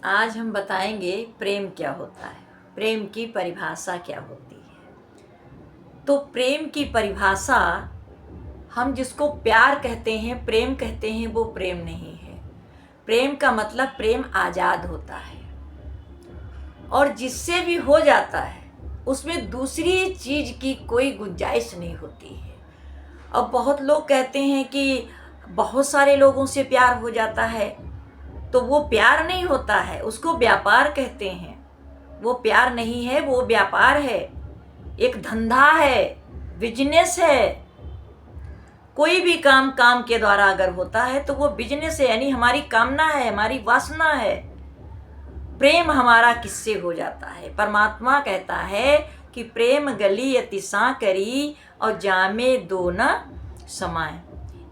आज हम बताएंगे प्रेम क्या होता है, प्रेम की परिभाषा क्या होती है। तो प्रेम की परिभाषा, हम जिसको प्यार कहते हैं, प्रेम कहते हैं, वो प्रेम नहीं है। प्रेम का मतलब प्रेम आज़ाद होता है और जिससे भी हो जाता है उसमें दूसरी चीज़ की कोई गुंजाइश नहीं होती है। अब बहुत लोग कहते हैं कि बहुत सारे लोगों से प्यार हो जाता है, तो वो प्यार नहीं होता है, उसको व्यापार कहते हैं। वो प्यार नहीं है, वो व्यापार है, एक धंधा है, बिजनेस है। कोई भी काम काम के द्वारा अगर होता है तो वो बिजनेस है, यानी हमारी कामना है, हमारी वासना है। प्रेम हमारा किससे हो जाता है? परमात्मा कहता है कि प्रेम गली अतिशा करी और जामे दो न समाए।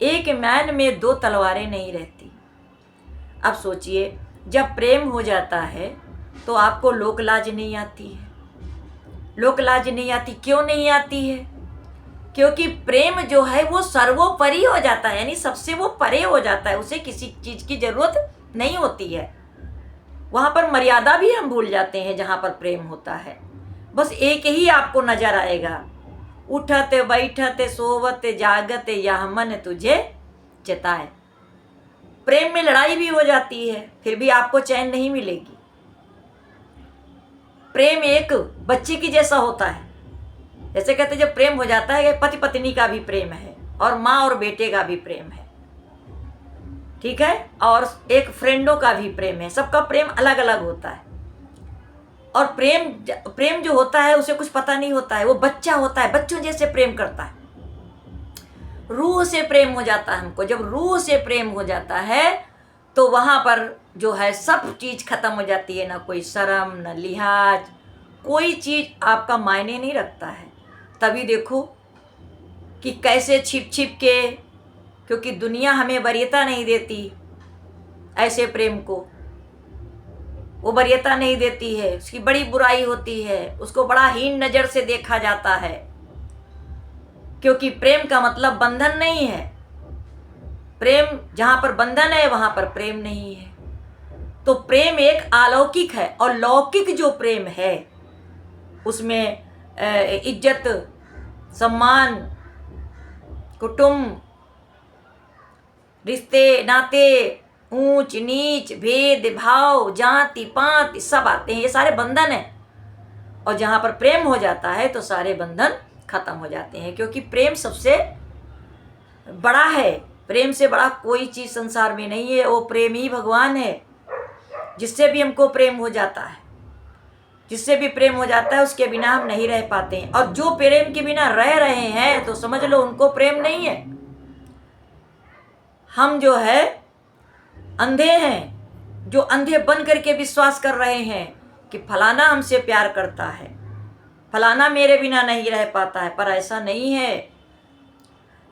एक मैन में दो तलवारें नहीं रहती। अब सोचिए, जब प्रेम हो जाता है तो आपको लोक लाज नहीं आती है। लोक लाज नहीं आती, क्यों नहीं आती है? क्योंकि प्रेम जो है वो सर्वोपरि हो जाता है, यानी सबसे वो परे हो जाता है, उसे किसी चीज़ की ज़रूरत नहीं होती है। वहाँ पर मर्यादा भी हम भूल जाते हैं जहाँ पर प्रेम होता है। बस एक ही आपको नजर आएगा, उठते बैठते सोवते जागते यह मन तुझे चिताए। प्रेम में लड़ाई भी हो जाती है, फिर भी आपको चैन नहीं मिलेगी। प्रेम एक बच्चे की जैसा होता है। जैसे कहते जब प्रेम हो जाता है, पति पत्नी का भी प्रेम है और माँ और बेटे का भी प्रेम है, ठीक है, और एक फ्रेंडों का भी प्रेम है। सबका प्रेम अलग अलग होता है। और प्रेम जो होता है उसे कुछ पता नहीं होता है, वो बच्चा होता है, बच्चों जैसे प्रेम करता है। रूह से प्रेम हो जाता है हमको। जब रूह से प्रेम हो जाता है तो वहाँ पर जो है सब चीज़ खत्म हो जाती है, ना कोई शर्म, ना लिहाज, कोई चीज़ आपका मायने नहीं रखता है। तभी देखो कि कैसे छिप छिप के, क्योंकि दुनिया हमें वरीयता नहीं देती ऐसे प्रेम को, वो वरीयता नहीं देती है, उसकी बड़ी बुराई होती है, उसको बड़ा हीन नज़र से देखा जाता है। क्योंकि प्रेम का मतलब बंधन नहीं है। प्रेम जहाँ पर बंधन है वहाँ पर प्रेम नहीं है। तो प्रेम एक अलौकिक है, और लौकिक जो प्रेम है उसमें इज्जत, सम्मान, कुटुंब, रिश्ते नाते, ऊंच नीच, भेद भाव, जाति पात सब आते हैं, ये सारे बंधन हैं। और जहाँ पर प्रेम हो जाता है तो सारे बंधन खत्म हो जाते हैं, क्योंकि प्रेम सबसे बड़ा है। प्रेम से बड़ा कोई चीज़ संसार में नहीं है। वो प्रेम ही भगवान है। जिससे भी हमको प्रेम हो जाता है, जिससे भी प्रेम हो जाता है, उसके बिना हम नहीं रह पाते हैं। और जो प्रेम के बिना रह रहे हैं तो समझ लो उनको प्रेम नहीं है। हम जो है अंधे हैं, जो अंधे बन करके विश्वास कर रहे हैं कि फलाना हमसे प्यार करता है, फलाना मेरे बिना नहीं रह पाता है, पर ऐसा नहीं है।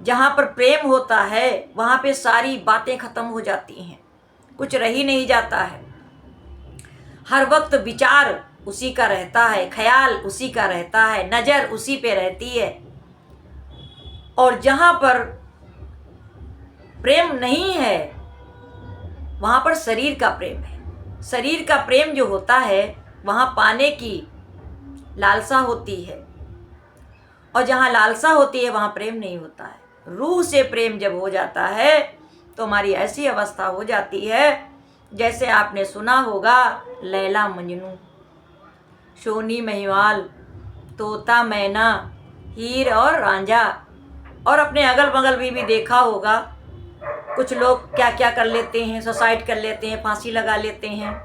जहाँ पर प्रेम होता है वहाँ पे सारी बातें खत्म हो जाती हैं, कुछ रह ही नहीं जाता है। हर वक्त विचार उसी का रहता है, ख्याल उसी का रहता है, नज़र उसी पे रहती है। और जहाँ पर प्रेम नहीं है वहाँ पर शरीर का प्रेम है। शरीर का प्रेम जो होता है वहाँ पाने की लालसा होती है, और जहाँ लालसा होती है वहाँ प्रेम नहीं होता है। रूह से प्रेम जब हो जाता है तो हमारी ऐसी अवस्था हो जाती है, जैसे आपने सुना होगा लैला मजनू, सोनी महिवाल, तोता मैना, हीर और रांझा। और अपने अगल बगल भी देखा होगा, कुछ लोग क्या क्या कर लेते हैं, सुसाइड कर लेते हैं, फांसी लगा लेते हैं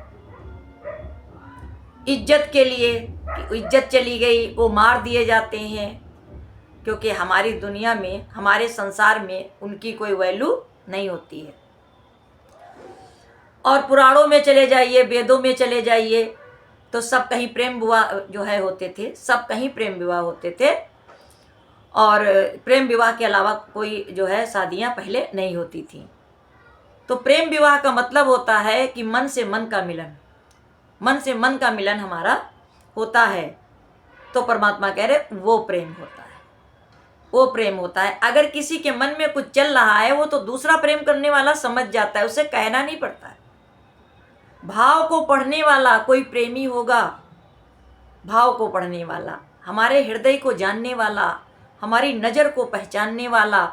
इज्जत के लिए। इज्जत चली गई, वो मार दिए जाते हैं, क्योंकि हमारी दुनिया में, हमारे संसार में उनकी कोई वैल्यू नहीं होती है। और पुराणों में चले जाइए, वेदों में चले जाइए, तो सब कहीं प्रेम विवाह जो है होते थे, सब कहीं प्रेम विवाह होते थे। और प्रेम विवाह के अलावा कोई जो है शादियाँ पहले नहीं होती थी। तो प्रेम विवाह का मतलब होता है कि मन से मन का मिलन, मन से मन का मिलन हमारा होता है। तो परमात्मा कह रहे वो प्रेम होता है, वो प्रेम होता है। अगर किसी के मन में कुछ चल रहा है वो तो दूसरा प्रेम करने वाला समझ जाता है, उसे कहना नहीं पड़ता है। भाव को पढ़ने वाला कोई प्रेमी होगा, भाव को पढ़ने वाला, हमारे हृदय को जानने वाला, हमारी नज़र को पहचानने वाला।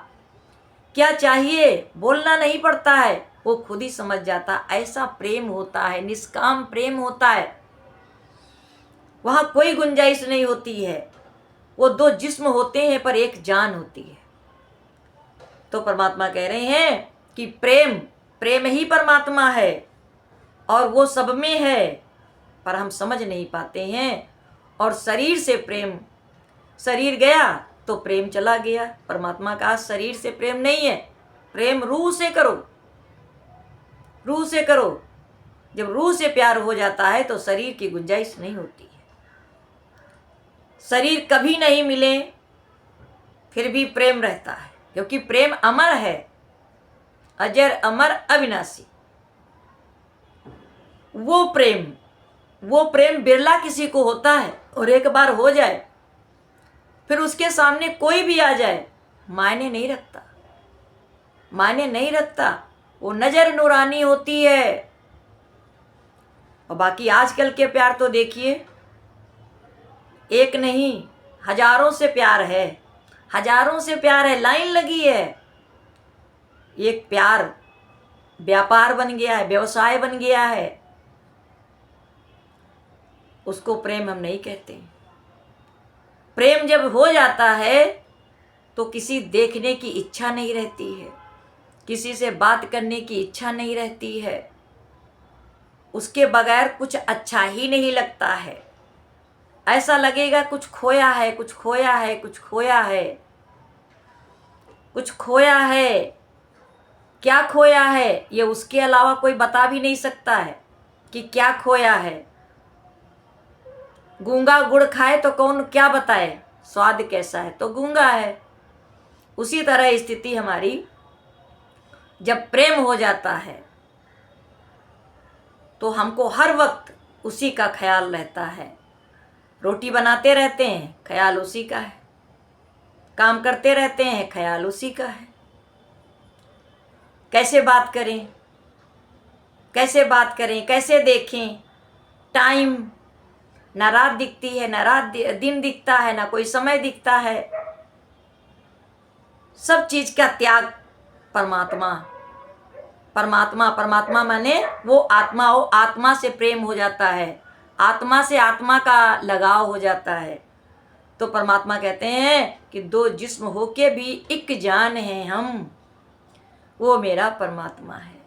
क्या चाहिए बोलना नहीं पड़ता है, वो खुद ही समझ जाता। ऐसा प्रेम होता है, निष्काम प्रेम होता है। वहाँ कोई गुंजाइश नहीं होती है। वो दो जिस्म होते हैं पर एक जान होती है। तो परमात्मा कह रहे हैं कि प्रेम, प्रेम ही परमात्मा है और वो सब में है, पर हम समझ नहीं पाते हैं। और शरीर से प्रेम, शरीर गया तो प्रेम चला गया। परमात्मा का शरीर से प्रेम नहीं है, प्रेम रूह से करो, रूह से करो। जब रूह से प्यार हो जाता है तो शरीर की गुंजाइश नहीं होती है। शरीर कभी नहीं मिले फिर भी प्रेम रहता है, क्योंकि प्रेम अमर है, अजर अमर अविनाशी। वो प्रेम बिरला किसी को होता है, और एक बार हो जाए फिर उसके सामने कोई भी आ जाए मायने नहीं रखता, मायने नहीं रखता। वो नज़र नूरानी होती है। और बाकी आजकल के प्यार तो देखिए, एक नहीं हजारों से प्यार है, हजारों से प्यार है, लाइन लगी है। एक प्यार व्यापार बन गया है, व्यवसाय बन गया है। उसको प्रेम हम नहीं कहते। प्रेम जब हो जाता है तो किसी देखने की इच्छा नहीं रहती है, किसी से बात करने की इच्छा नहीं रहती है, उसके बगैर कुछ अच्छा ही नहीं लगता है। ऐसा लगेगा कुछ खोया है, कुछ खोया है, कुछ खोया है, कुछ खोया है। क्या खोया है ये उसके अलावा कोई बता भी नहीं सकता है कि क्या खोया है। गूंगा गुड़ खाए तो कौन क्या बताए स्वाद कैसा है, तो गूंगा है। उसी तरह स्थिति हमारी, जब प्रेम हो जाता है तो हमको हर वक्त उसी का ख्याल रहता है। रोटी बनाते रहते हैं, ख्याल उसी का है। काम करते रहते हैं, ख्याल उसी का है। कैसे बात करें, कैसे बात करें, कैसे देखें। टाइम, ना रात दिखती है, ना दिन दिखता है, ना कोई समय दिखता है। सब चीज़ का त्याग परमात्मा, परमात्मा, परमात्मा माने वो आत्मा हो। आत्मा से प्रेम हो जाता है, आत्मा से आत्मा का लगाव हो जाता है। तो परमात्मा कहते हैं कि दो जिस्म होके भी एक जान है हम, वो मेरा परमात्मा है।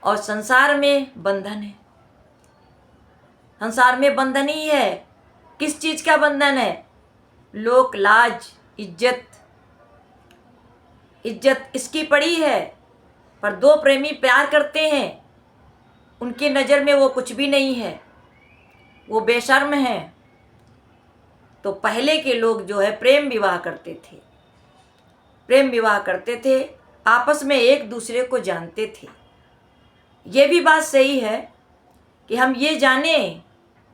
और संसार में बंधन है, संसार में बंधन ही है। किस चीज़ का बंधन है? लोक लाज, इज्जत, इज्जत इसकी पड़ी है। पर दो प्रेमी प्यार करते हैं, उनकी नज़र में वो कुछ भी नहीं है, वो बेशर्म है। तो पहले के लोग जो है प्रेम विवाह करते थे, प्रेम विवाह करते थे, आपस में एक दूसरे को जानते थे। ये भी बात सही है कि हम ये जानें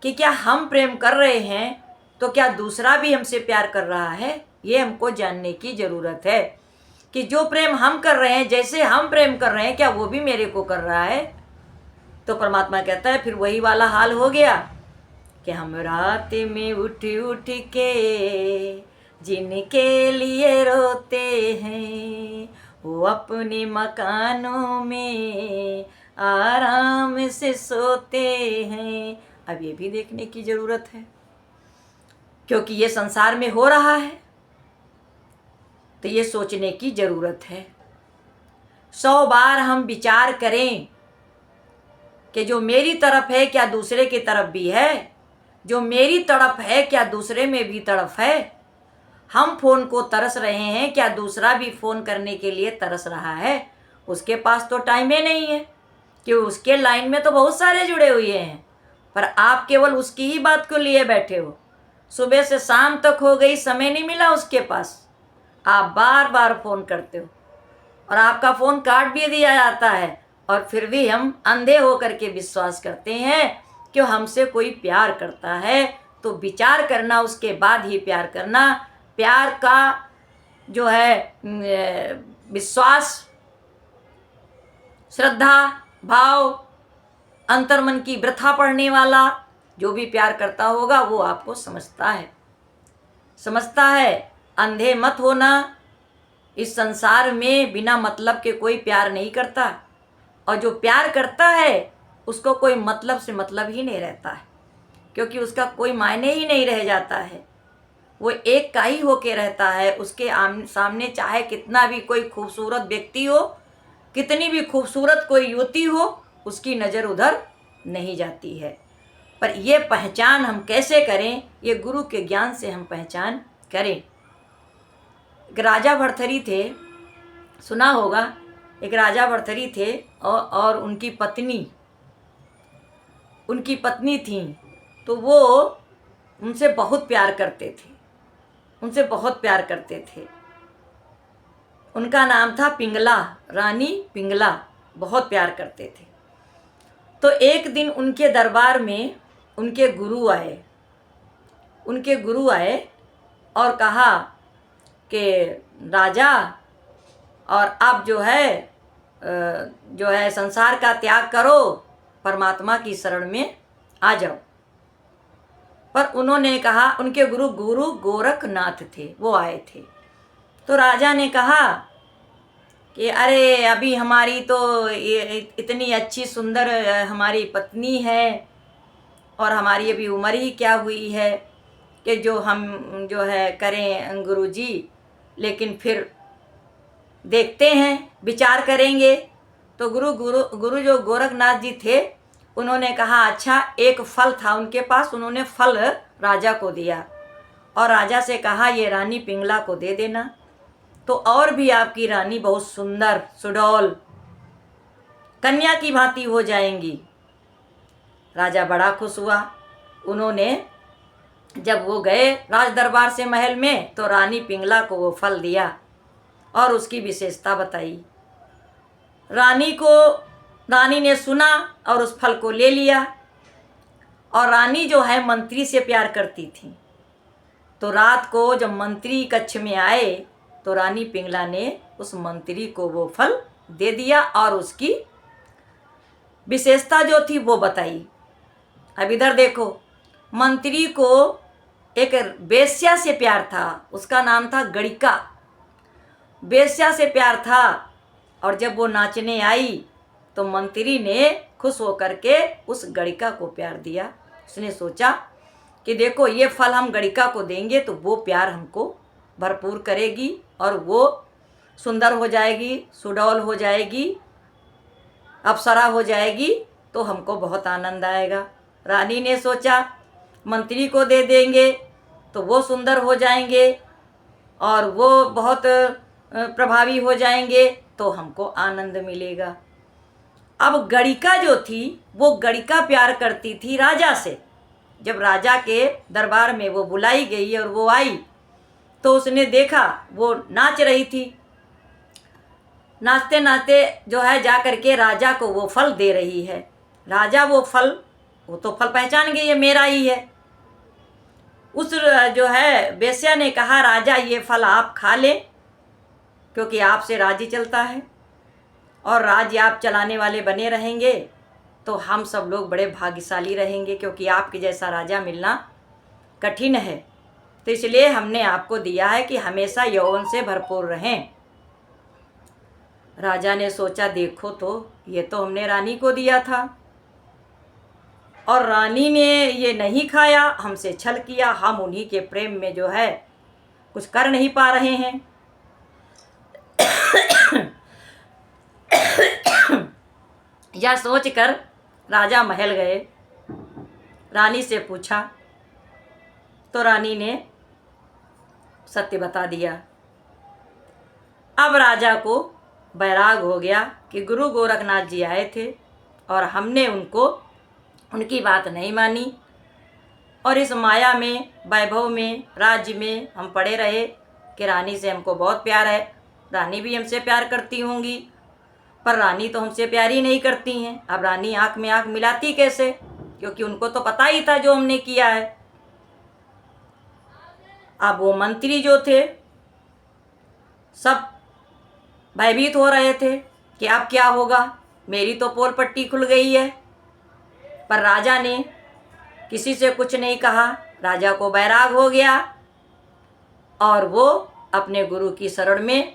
कि क्या हम प्रेम कर रहे हैं तो क्या दूसरा भी हमसे प्यार कर रहा है। ये हमको जानने की ज़रूरत है कि जो प्रेम हम कर रहे हैं, जैसे हम प्रेम कर रहे हैं, क्या वो भी मेरे को कर रहा है। तो परमात्मा कहता है फिर वही वाला हाल हो गया कि हम रात में उठ उठ के जिनके लिए रोते हैं, वो अपने मकानों में आराम से सोते हैं। अब ये भी देखने की ज़रूरत है, क्योंकि ये संसार में हो रहा है, तो ये सोचने की ज़रूरत है। 100 बार हम विचार करें कि जो मेरी तरफ है क्या दूसरे की तरफ भी है, जो मेरी तरफ है क्या दूसरे में भी तरफ है। हम फ़ोन को तरस रहे हैं, क्या दूसरा भी फ़ोन करने के लिए तरस रहा है। उसके पास तो टाइम ही नहीं है कि उसके लाइन में तो बहुत सारे जुड़े हुए हैं, पर आप केवल उसकी ही बात को लिए बैठे हो। सुबह से शाम तक हो गई, समय नहीं मिला उसके पास, आप बार बार फ़ोन करते हो और आपका फ़ोन काट भी दिया जाता है, और फिर भी हम अंधे होकर के विश्वास करते हैं कि हमसे कोई प्यार करता है। तो विचार करना, उसके बाद ही प्यार करना। प्यार का जो है विश्वास, श्रद्धा, भाव, अंतर्मन की वृथा पढ़ने वाला जो भी प्यार करता होगा वो आपको समझता है। अंधे मत होना, इस संसार में बिना मतलब के कोई प्यार नहीं करता, और जो प्यार करता है उसको कोई मतलब से मतलब ही नहीं रहता है, क्योंकि उसका कोई मायने ही नहीं रह जाता है। वो एक का ही होके रहता है। उसके सामने चाहे कितना भी कोई खूबसूरत व्यक्ति हो, कितनी भी खूबसूरत कोई युवती हो, उसकी नज़र उधर नहीं जाती है। पर ये पहचान हम कैसे करें? ये गुरु के ज्ञान से हम पहचान करें। एक राजा भर्तृहरि थे, सुना होगा। एक राजा भर्तृहरि थे और उनकी पत्नी थी। तो वो उनसे बहुत प्यार करते थे। उनका नाम था पिंगला, रानी पिंगला। बहुत प्यार करते थे। तो एक दिन उनके दरबार में उनके गुरु आए और कहा कि राजा, और आप जो है संसार का त्याग करो, परमात्मा की शरण में आ जाओ। पर उन्होंने कहा, उनके गुरु गोरखनाथ थे, वो आए थे। तो राजा ने कहा कि अरे अभी हमारी तो ये इतनी अच्छी सुंदर हमारी पत्नी है, और हमारी अभी उम्र ही क्या हुई है कि जो हम जो है करें गुरुजी, लेकिन फिर देखते हैं, विचार करेंगे। तो गुरु जो गोरखनाथ जी थे, उन्होंने कहा अच्छा, एक फल था उनके पास, उन्होंने फल राजा को दिया और राजा से कहा ये रानी पिंगला को दे देना, तो और भी आपकी रानी बहुत सुंदर सुडौल कन्या की भांति हो जाएंगी। राजा बड़ा खुश हुआ। उन्होंने जब वो गए राज दरबार से महल में, तो रानी पिंगला को वो फल दिया और उसकी विशेषता बताई। रानी ने सुना और उस फल को ले लिया। और रानी जो है मंत्री से प्यार करती थी, तो रात को जब मंत्री कक्ष में आए तो रानी पिंगला ने उस मंत्री को वो फल दे दिया और उसकी विशेषता जो थी वो बताई। अब इधर देखो, मंत्री को एक वेश्या से प्यार था, उसका नाम था गणिका। वेश्या से प्यार था, और जब वो नाचने आई तो मंत्री ने खुश होकर के उस गणिका को प्यार दिया। उसने सोचा कि देखो, ये फल हम गणिका को देंगे तो वो प्यार हमको भरपूर करेगी और वो सुंदर हो जाएगी, सुडौल हो जाएगी, अप्सरा हो जाएगी, तो हमको बहुत आनंद आएगा। रानी ने सोचा मंत्री को दे देंगे तो वो सुंदर हो जाएंगे और वो बहुत प्रभावी हो जाएंगे, तो हमको आनंद मिलेगा। अब गणिका जो थी, वो गणिका प्यार करती थी राजा से। जब राजा के दरबार में वो बुलाई गई और वो आई, तो उसने देखा वो नाच रही थी। नाचते नाचते जो है जा कर के राजा को वो फल दे रही है। राजा वो तो फल पहचान गई, ये मेरा ही है। उस जो है वेश्या ने कहा, राजा ये फल आप खा लें, क्योंकि आपसे राज्य चलता है और राज्य आप चलाने वाले बने रहेंगे तो हम सब लोग बड़े भाग्यशाली रहेंगे, क्योंकि आपके जैसा राजा मिलना कठिन है। तो इसलिए हमने आपको दिया है कि हमेशा यौवन से भरपूर रहें। राजा ने सोचा, देखो तो ये तो हमने रानी को दिया था और रानी ने ये नहीं खाया, हमसे छल किया, हम उन्हीं के प्रेम में जो है कुछ कर नहीं पा रहे हैं। यह सोचकर राजा महल गए, रानी से पूछा तो रानी ने सत्य बता दिया। अब राजा को बैराग हो गया कि गुरु गोरखनाथ जी आए थे और हमने उनकी बात नहीं मानी, और इस माया में, वैभव में, राज्य में हम पड़े रहे कि रानी से हमको बहुत प्यार है, रानी भी हमसे प्यार करती होंगी, पर रानी तो हमसे प्यार ही नहीं करती हैं। अब रानी आँख में आँख मिलाती कैसे, क्योंकि उनको तो पता ही था जो हमने किया है। अब वो मंत्री जो थे सब भयभीत हो रहे थे कि अब क्या होगा, मेरी तो पोल पट्टी खुल गई है, पर राजा ने किसी से कुछ नहीं कहा। राजा को बैराग हो गया और वो अपने गुरु की शरण में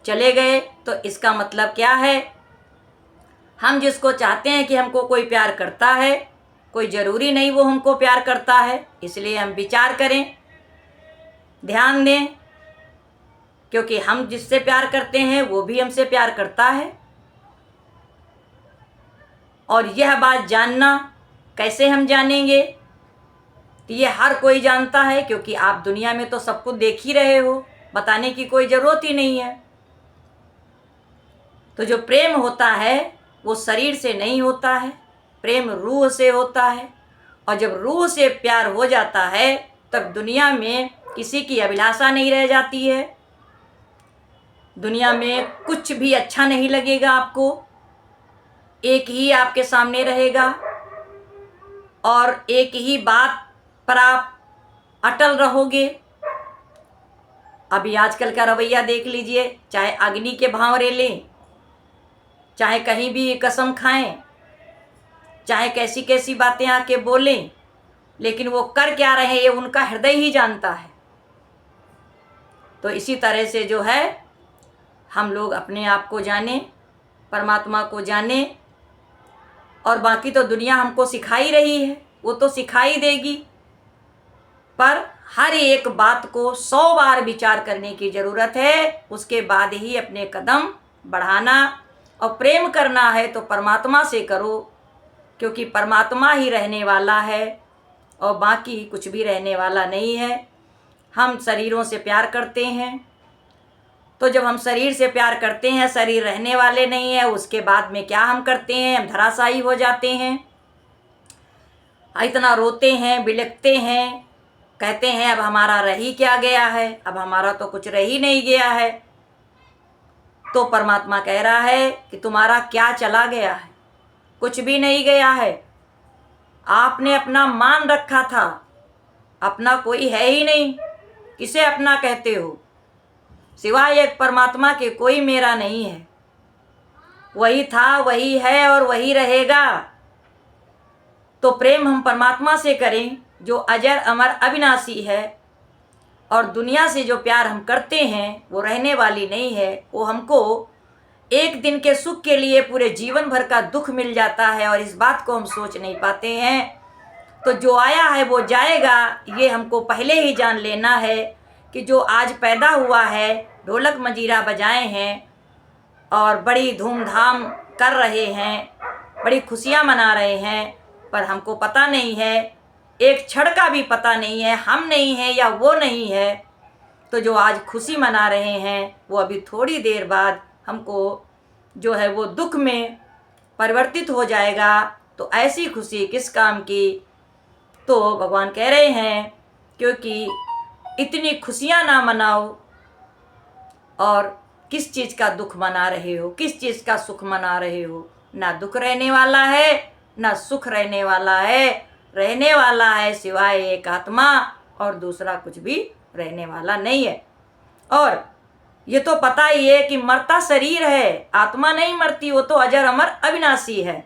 चले गए। तो इसका मतलब क्या है, हम जिसको चाहते हैं कि हमको कोई प्यार करता है, कोई ज़रूरी नहीं वो हमको प्यार करता है। इसलिए हम विचार करें, ध्यान दें, क्योंकि हम जिससे प्यार करते हैं वो भी हमसे प्यार करता है। और यह बात जानना कैसे हम जानेंगे, तो ये हर कोई जानता है, क्योंकि आप दुनिया में तो सब कुछ देख ही रहे हो, बताने की कोई ज़रूरत ही नहीं है। तो जो प्रेम होता है वो शरीर से नहीं होता है, प्रेम रूह से होता है। और जब रूह से प्यार हो जाता है तब दुनिया में किसी की अभिलाषा नहीं रह जाती है, दुनिया में कुछ भी अच्छा नहीं लगेगा आपको, एक ही आपके सामने रहेगा और एक ही बात पर आप अटल रहोगे। अभी आजकल का रवैया देख लीजिए, चाहे अग्नि के भांवरे लें, चाहे कहीं भी कसम खाएं, चाहे कैसी कैसी बातें आके बोलें, लेकिन वो कर क्या रहे हैं ये उनका हृदय ही जानता है। तो इसी तरह से जो है हम लोग अपने आप को जाने, परमात्मा को जाने, और बाकी तो दुनिया हमको सिखाई रही है, वो तो सिखाई देगी, पर हर एक बात को 100 बार विचार करने की ज़रूरत है, उसके बाद ही अपने कदम बढ़ाना। और प्रेम करना है तो परमात्मा से करो, क्योंकि परमात्मा ही रहने वाला है और बाकी कुछ भी रहने वाला नहीं है। हम शरीरों से प्यार करते हैं, तो जब हम शरीर से प्यार करते हैं, शरीर रहने वाले नहीं है, उसके बाद में क्या हम करते हैं, हम धराशायी हो जाते हैं, इतना रोते हैं, बिलखते हैं, कहते हैं अब हमारा रह ही क्या गया है, अब हमारा तो कुछ रह ही नहीं गया है। तो परमात्मा कह रहा है कि तुम्हारा क्या चला गया है, कुछ भी नहीं गया है। आपने अपना मान रखा था, अपना कोई है ही नहीं, किसे अपना कहते हो, सिवाय एक परमात्मा के कोई मेरा नहीं है। वही था, वही है और वही रहेगा। तो प्रेम हम परमात्मा से करें जो अजर अमर अविनाशी है, और दुनिया से जो प्यार हम करते हैं वो रहने वाली नहीं है। वो हमको एक दिन के सुख के लिए पूरे जीवन भर का दुख मिल जाता है, और इस बात को हम सोच नहीं पाते हैं। तो जो आया है वो जाएगा, ये हमको पहले ही जान लेना है कि जो आज पैदा हुआ है, ढोलक मंजीरा बजाए हैं और बड़ी धूमधाम कर रहे हैं, बड़ी खुशियाँ मना रहे हैं, पर हमको पता नहीं है, एक क्षण का भी पता नहीं है हम नहीं हैं या वो नहीं है। तो जो आज खुशी मना रहे हैं वो अभी थोड़ी देर बाद हमको जो है वो दुख में परिवर्तित हो जाएगा। तो ऐसी खुशी किस काम की। तो भगवान कह रहे हैं क्योंकि इतनी खुशियाँ ना मनाओ, और किस चीज़ का दुख मना रहे हो, किस चीज़ का सुख मना रहे हो। ना दुख रहने वाला है ना सुख रहने वाला है, रहने वाला है सिवाय एक आत्मा, और दूसरा कुछ भी रहने वाला नहीं है। और ये तो पता ही है कि मरता शरीर है, आत्मा नहीं मरती, वो तो अजर अमर अविनाशी है।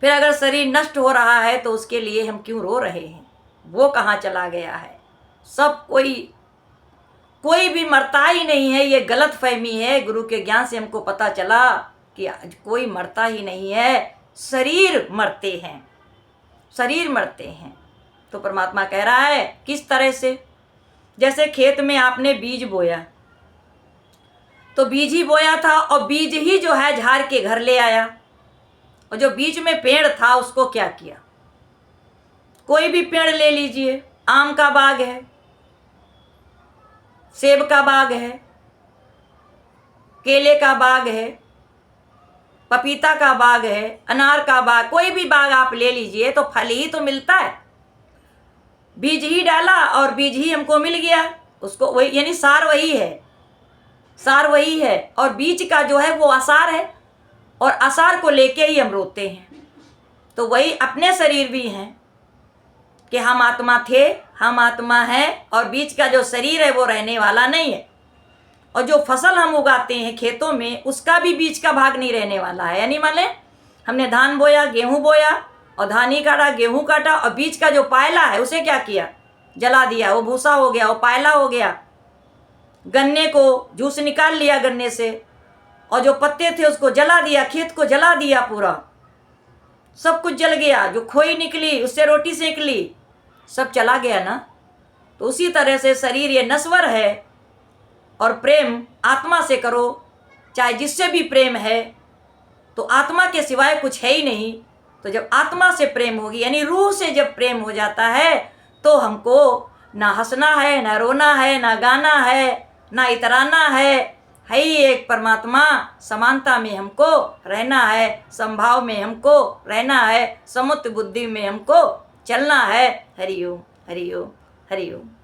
फिर अगर शरीर नष्ट हो रहा है तो उसके लिए हम क्यों रो रहे हैं, वो कहाँ चला गया है। सब कोई भी मरता ही नहीं है, ये गलत फहमी है। गुरु के ज्ञान से हमको पता चला कि कोई मरता ही नहीं है, शरीर मरते हैं, शरीर मरते हैं। तो परमात्मा कह रहा है किस तरह से, जैसे खेत में आपने बीज बोया, तो बीज ही बोया था और बीज ही जो है झाड़ के घर ले आया, और जो बीज में पेड़ था उसको क्या किया। कोई भी पेड़ ले लीजिए, आम का बाग है, सेब का बाग है, केले का बाग है, पपीता का बाग है, अनार का बाग, कोई भी बाग आप ले लीजिए तो फल ही तो मिलता है। बीज ही डाला और बीज ही हमको मिल गया, उसको वही यानी सार वही है, सार वही है, और बीज का जो है वो आसार है, और आसार को लेके ही हम रोते हैं। तो वही अपने शरीर भी हैं कि हम आत्मा थे, हम आत्मा हैं, और बीज का जो शरीर है वो रहने वाला नहीं है। और जो फसल हम उगाते हैं खेतों में, उसका भी बीज का भाग नहीं रहने वाला है। यानी माने हमने धान बोया, गेहूं बोया और धान ही काटा, गेहूं काटा और बीच का जो पायला है उसे क्या किया? जला दिया। वो भूसा हो गया, वो पायला हो गया। गन्ने को जूस निकाल लिया गन्ने से और जो पत्ते थे उसको जला दिया, खेत को जला दिया, पूरा सब कुछ जल गया। जो खोई निकली उससे रोटी सेक ली, सब चला गया ना। तो उसी तरह से शरीर ये नश्वर है और प्रेम आत्मा से करो, चाहे जिससे भी प्रेम है तो आत्मा के सिवाय कुछ है ही नहीं। तो जब आत्मा से प्रेम होगी यानी रूह से जब प्रेम हो जाता है तो हमको ना हंसना है, ना रोना है, ना गाना है, ना इतराना है ही एक परमात्मा। समानता में हमको रहना है, संभाव में हमको रहना है, समुत बुद्धि में हमको चलना है। हरि ओम, हरि ओम, हरि ओम।